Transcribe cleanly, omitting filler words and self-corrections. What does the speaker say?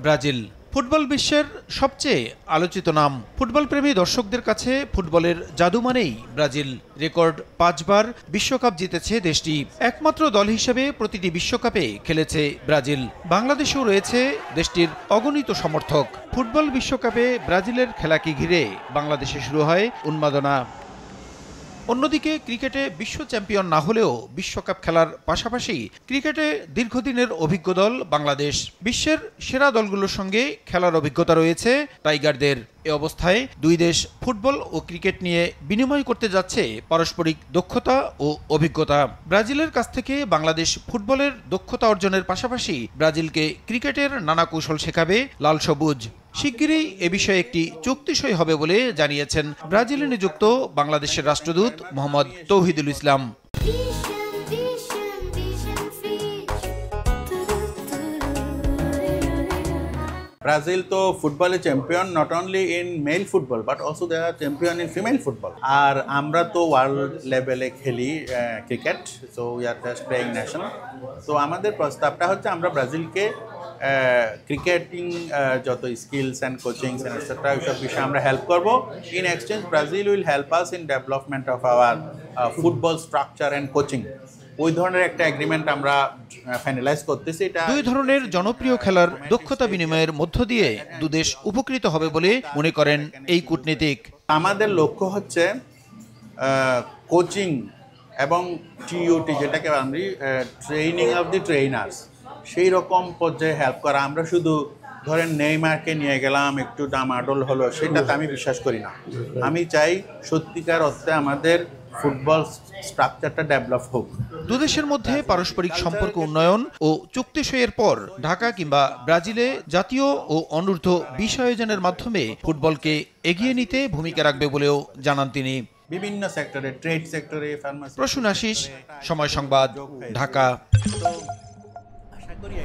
Brazil. Football বিশ্বের সবচেয়ে আলোচিত নাম। ফুটবল প্রেমী দর্শকদের কাছে ফুটবলের জাদু মানেই ব্রাজিল। রেকর্ড 5 বার বিশ্বকাপ জিতেছে দেশটি। একমাত্র দল হিসেবে প্রতিটি বিশ্বকাপে খেলেছে ব্রাজিল। বাংলাদেশেও রয়েছে দেশটির অগণিত সমর্থক। ফুটবল বিশ্বকাপে ব্রাজিলের খেলাকে ঘিরে বাংলাদেশে শুরু হয় উন্মাদনা। অন্যদিকে ক্রিকেটে বিশ্ব চ্যাম্পিয়ন না হলেও বিশ্বকাপ খেলার পাশাপাশি ক্রিকেটে দীর্ঘদিনের অভিজ্ঞ দল বাংলাদেশ। বিশ্বের সেরা দলগুলোর সঙ্গে খেলার অভিজ্ঞতা রয়েছে টাইগারদের। এ অবস্থায় দুই দেশ ফুটবল ও ক্রিকেট নিয়ে বিনিময় করতে যাচ্ছে পারস্পরিক দক্ষতা ও অভিজ্ঞতা। ব্রাজিলের কাছ থেকে বাংলাদেশ ফুটবলের দক্ষতা অর্জনের পাশাপাশি ব্রাজিলকে ক্রিকেটের নানা কৌশল শেখাবে লাল সবুজ। শিগগিরই এ বিষয়ে একটি চুক্তি সই হবে বলে জানিয়েছেন ব্রাজিলে নিযুক্ত বাংলাদেশের রাষ্ট্রদূত মোহাম্মদ তৌহিদুল ইসলাম। Brazil তো ফুটবলে champion not only in male football but also they are champion in female football. আর আমরা তো ওয়ার্ল্ড লেভেলে খেলি cricket, so we are just playing national. তো আমাদের প্রস্তাবটা হচ্ছে আমরা ব্রাজিলকে ক্রিকেটিং যত skills and coachings and etcetera এইসব বিষয়ে আমরা হেল্প করব। In exchange Brazil will help us in development of our football structure and coaching. ওই ধরনের একটা এগ্রিমেন্ট আমরা ফাইনালাইজ করতেছি। এটা দুই ধরনের জনপ্রিয় খেলার দক্ষতা বিনিময়ের মধ্য দিয়ে দুদেশ উপকৃত হবে বলে মনে করেন এই কূটনীতিক। আমাদের লক্ষ্য হচ্ছে কোচিং এবং টিইউটি, যেটাকে আমরা ট্রেনিং অফ দি ট্রেনার্স, সেই রকম পর্যায়ে হেল্প করা। আমরা শুধু ধরেন নেইমারকে নিয়ে গেলাম, একটু ডামাডোল হলো, সেটাতে আমি বিশ্বাস করি না। আমি চাই সত্যিকার অর্থে আমাদের ফুটবল স্ট্রাকচারটা ডেভেলপ হোক। দুদেশের মধ্যে পারস্পরিক সম্পর্ক উন্নয়ন ও চুক্তি সইয়ের পর ঢাকা কিংবা ব্রাজিলে জাতীয় ও অনূর্ধ্ব 20 আয়োজনের মাধ্যমে ফুটবলকে এগিয়ে নিতে ভূমিকা রাখবে বলেও জানান তিনি। বিভিন্ন সেক্টরে, ট্রেড সেক্টরে, ফার্মাসি। প্রসূন আশিস, সময় সংবাদ, ঢাকা। আশা করি